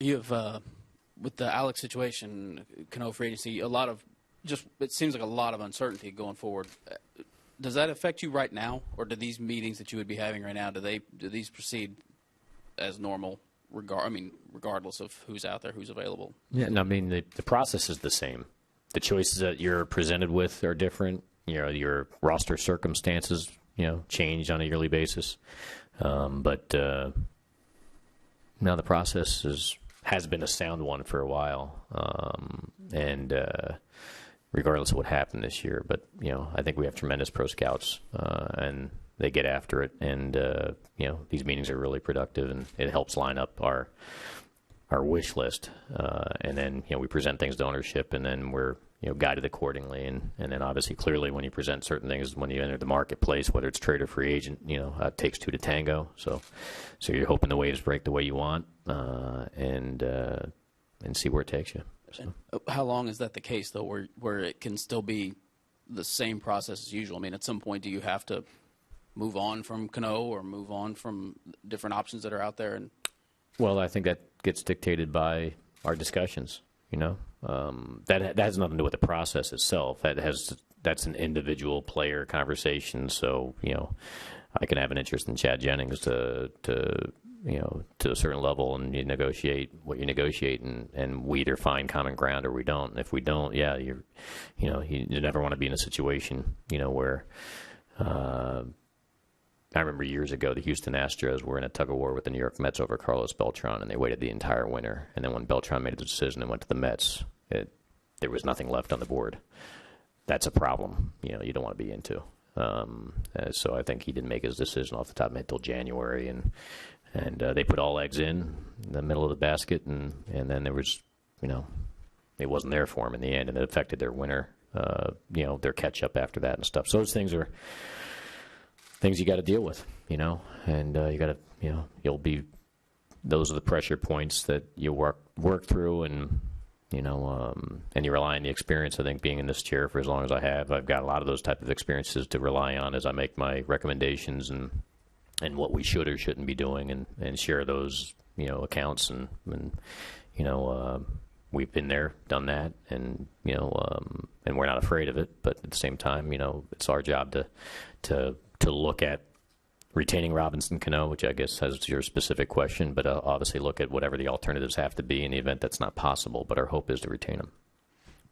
You have, with the Alex situation, Cano free agency, it seems like a lot of uncertainty going forward. Does that affect you right now, or do these meetings that you would be having right now, do these proceed as normal, regardless of who's out there, who's available? Yeah, no, I mean, the process is the same. The choices that you're presented with are different. Your roster circumstances, change on a yearly basis. But now the process has been a sound one for a while, and regardless of what happened this year. But I think we have tremendous pro scouts, and they get after it. And these meetings are really productive, and it helps line up our wish list. And then we present things to ownership, and then we're guided accordingly. And then obviously, clearly, when you present certain things, when you enter the marketplace, whether it's trade or free agent, it takes two to tango. So you're hoping the waves break the way you want, and see where it takes you. So. How long is that the case, though, where it can still be the same process as usual? I mean, at some point, do you have to move on from Cano or move on from different options that are out there? Well, I think that gets dictated by our discussions. That has nothing to do with the process itself. That's an individual player conversation. So I can have an interest in Chad Jennings to a certain level, and you negotiate what you negotiate, and we either find common ground or we don't. And if we don't, you never want to be in a situation where. I remember years ago the Houston Astros were in a tug-of-war with the New York Mets over Carlos Beltran, and they waited the entire winter. And then when Beltran made a decision and went to the Mets, there was nothing left on the board. That's a problem you don't want to be into. So I think he didn't make his decision off the top of my head until January, and they put all eggs in the middle of the basket, and then there was, it wasn't there for him in the end, and it affected their winter, their catch-up after that and stuff. So those things are things you got to deal with, and you got to, those are the pressure points that you work through, and and you rely on the experience. I think being in this chair for as long as I have, I've got a lot of those type of experiences to rely on as I make my recommendations and what we should or shouldn't be doing, and share those accounts, and we've been there, done that, and and we're not afraid of it. But at the same time, it's our job to look at retaining Robinson Cano, which I guess has your specific question, but obviously look at whatever the alternatives have to be in the event that's not possible. But our hope is to retain him.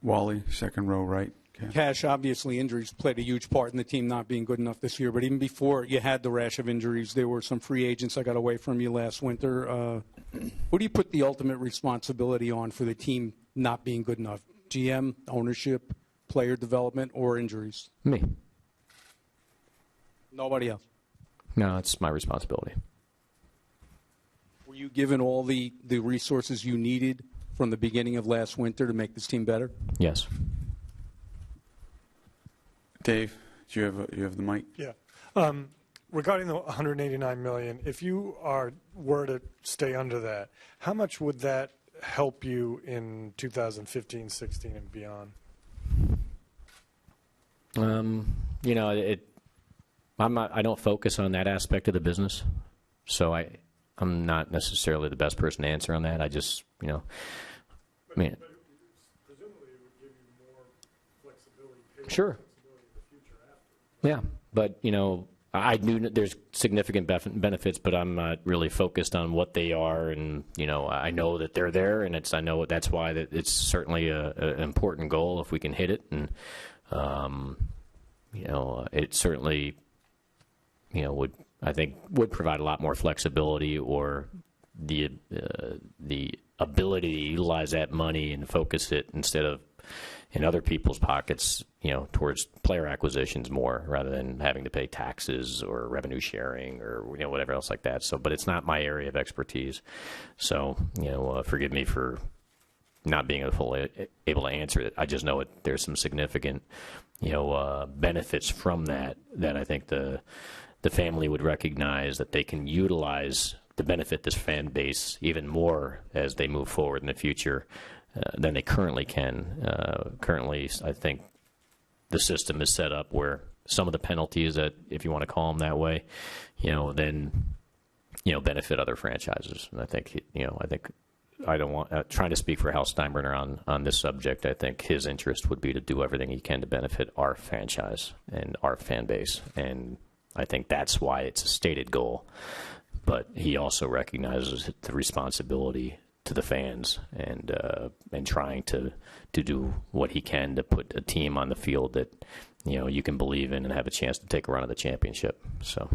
Wally, second row right. Cash, obviously injuries played a huge part in the team not being good enough this year. But even before you had the rash of injuries, there were some free agents that got away from you last winter. Who do you put the ultimate responsibility on for the team not being good enough? GM, ownership, player development, or injuries? Me. Nobody else? No, it's my responsibility. Were you given all the resources you needed from the beginning of last winter to make this team better? Yes. Dave, do you have the mic? Yeah. Regarding the $189 million, if you were to stay under that, how much would that help you in 2015, 16, and beyond? I don't focus on that aspect of the business, so I'm not necessarily the best person to answer on that. I just, But presumably it would give you more flexibility. Sure. Flexibility in the future after. Yeah, but I knew there's significant benefits, but I'm not really focused on what they are, and I know that they're there, and I know that's why that it's certainly an important goal if we can hit it, and it certainly. Would provide a lot more flexibility, or the ability to utilize that money and focus it instead of in other people's pockets, towards player acquisitions more, rather than having to pay taxes or revenue sharing or whatever else like that. So, but it's not my area of expertise. So, forgive me for not being able to answer it. I just know there's some significant, benefits from that I think the family would recognize that they can utilize to benefit this fan base even more as they move forward in the future than they currently can. Currently, I think the system is set up where some of the penalties that, if you want to call them that way, then benefit other franchises. And I think I don't want trying to speak for Hal Steinbrenner on this subject. I think his interest would be to do everything he can to benefit our franchise and our fan base, and I think that's why it's a stated goal. But he also recognizes the responsibility to the fans and trying to do what he can to put a team on the field that you can believe in and have a chance to take a run at the championship. So,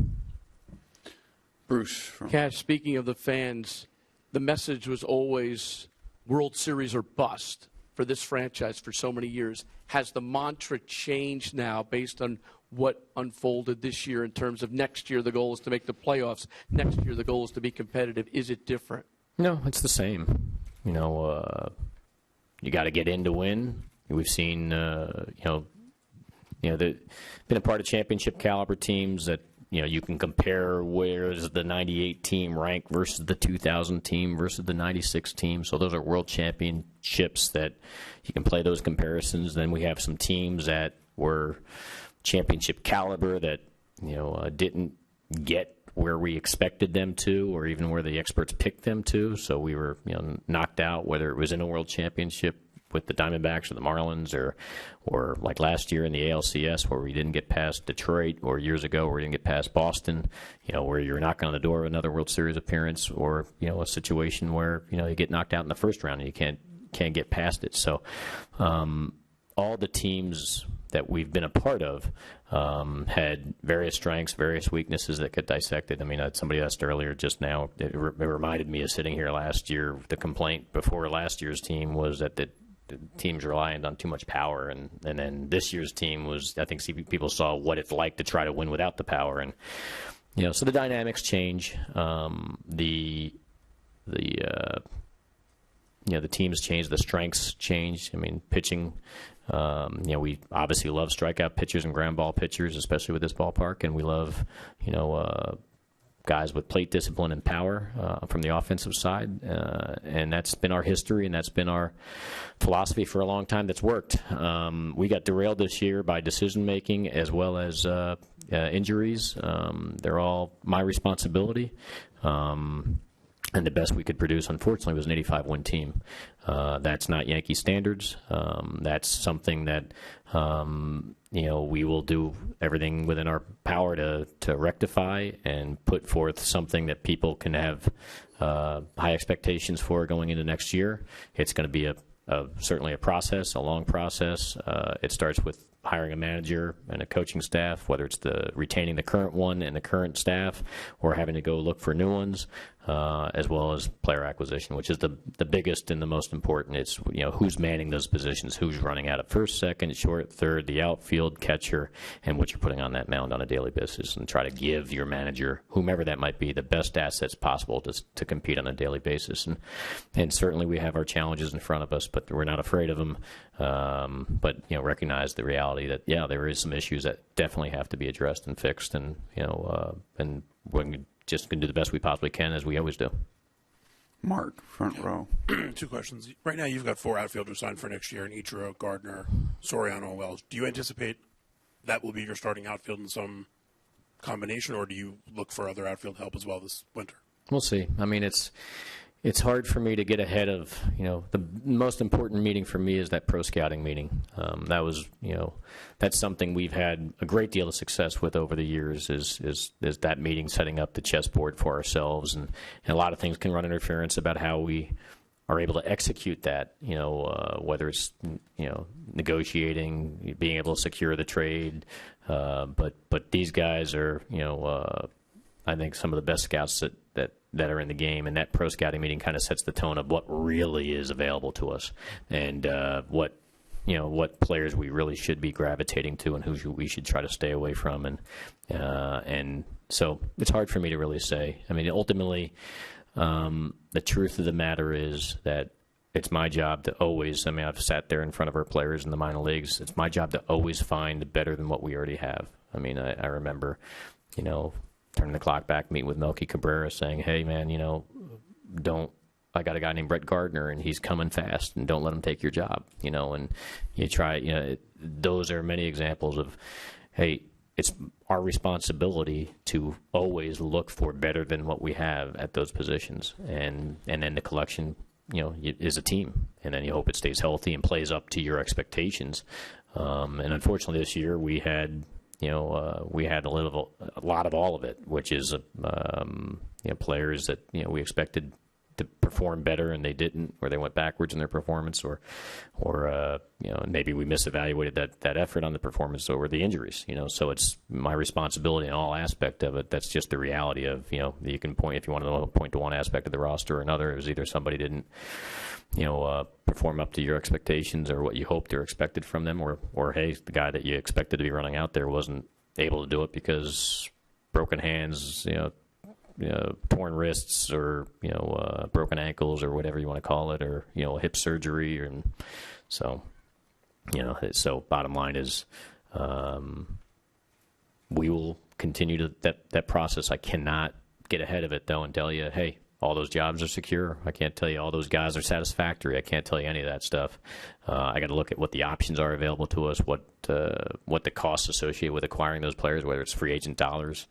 Bruce. Cash, speaking of the fans, the message was always World Series or bust for this franchise for so many years. Has the mantra changed now based on what unfolded this year in terms of next year the goal is to make the playoffs, next year the goal is to be competitive? Is it different? No, it's the same. You got to get in to win. We've seen, been a part of championship caliber teams that, you can compare where's the 98 team ranked versus the 2000 team versus the 96 team. So those are world championships that you can play those comparisons. Then we have some teams that were championship caliber that, didn't get where we expected them to, or even where the experts picked them to. So we were, knocked out, whether it was in a world championship with the Diamondbacks or the Marlins, or like last year in the ALCS where we didn't get past Detroit, or years ago where we didn't get past Boston, where you're knocking on the door of another World Series appearance, or, a situation where, you get knocked out in the first round and you can't get past it. So all the teams that we've been a part of had various strengths, various weaknesses that get dissected. I mean, somebody asked earlier just now, it reminded me of sitting here last year. The complaint before last year's team was that the team's reliant on too much power, and then this year's team was, I think people saw what it's like to try to win without the power, and so the dynamics change. The teams change, the strengths change. I mean, pitching. We obviously love strikeout pitchers and ground ball pitchers, especially with this ballpark, and we love guys with plate discipline and power from the offensive side, and that's been our history, and that's been our philosophy for a long time. That's worked. We got derailed this year by decision making as well as injuries. They're all my responsibility. And the best we could produce, unfortunately, was an 85-win team. That's not Yankee standards. That's something that we will do everything within our power to rectify and put forth something that people can have high expectations for going into next year. It's going to be certainly a process, a long process. It starts with hiring a manager and a coaching staff, whether it's retaining the current one and the current staff, or having to go look for new ones, as well as player acquisition, which is the biggest and the most important. It's who's manning those positions, who's running out at first, second, short, third, the outfield, catcher, and what you're putting on that mound on a daily basis, and try to give your manager, whomever that might be, the best assets possible to compete on a daily basis. And certainly we have our challenges in front of us, but we're not afraid of them. But recognize the reality that there is some issues that definitely have to be addressed and fixed, and we're just going to do the best we possibly can, as we always do. Mark, front row. 2 questions. Right now, you've got 4 outfielders signed for next year: in Ichiro, Gardner, Soriano, Wells. Do you anticipate that will be your starting outfield in some combination, or do you look for other outfield help as well this winter? We'll see. I mean, it's hard for me to get ahead of, the most important meeting for me is that pro scouting meeting. That's something we've had a great deal of success with over the years, is that meeting, setting up the chessboard for ourselves. And a lot of things can run interference about how we are able to execute that, whether it's, negotiating, being able to secure the trade. But these guys are, I think some of the best scouts that are in the game, and that pro scouting meeting kind of sets the tone of what really is available to us, and what players we really should be gravitating to, and who we should try to stay away from, and so it's hard for me to really say. I mean, ultimately, the truth of the matter is that it's my job to always. I mean, I've sat there in front of our players in the minor leagues. It's my job to always find better than what we already have. I mean, I remember, turning the clock back, meeting with Melky Cabrera, saying, hey, man, I got a guy named Brett Gardner, and he's coming fast, and don't let him take your job, and you try, those are many examples of, hey, it's our responsibility to always look for better than what we have at those positions, and then the collection is a team, and then you hope it stays healthy and plays up to your expectations. And unfortunately, this year we had a lot of all of it, which is players that we expected to perform better and they didn't, or they went backwards in their performance, or maybe we misevaluated that effort on the performance over the injuries. So it's my responsibility in all aspect of it. That's just the reality of you can point, if you want to point to one aspect of the roster or another. It was either somebody didn't perform up to your expectations or what you hoped or expected from them, or hey, the guy that you expected to be running out there wasn't able to do it because broken hands, torn wrists, or broken ankles, or whatever you want to call it, or hip surgery, and so bottom line is we will continue that process. I cannot get ahead of it though and tell you, hey, all those jobs are secure. I can't tell you all those guys are satisfactory. I can't tell you any of that stuff. I got to look at what the options are available to us, what the costs associated with acquiring those players, whether it's free agent dollars.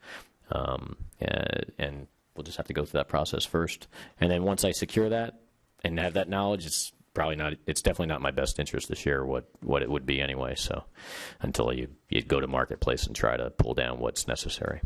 And we'll just have to go through that process first. And then once I secure that and have that knowledge, it's definitely not my best interest to share what it would be anyway. So until you go to marketplace and try to pull down what's necessary.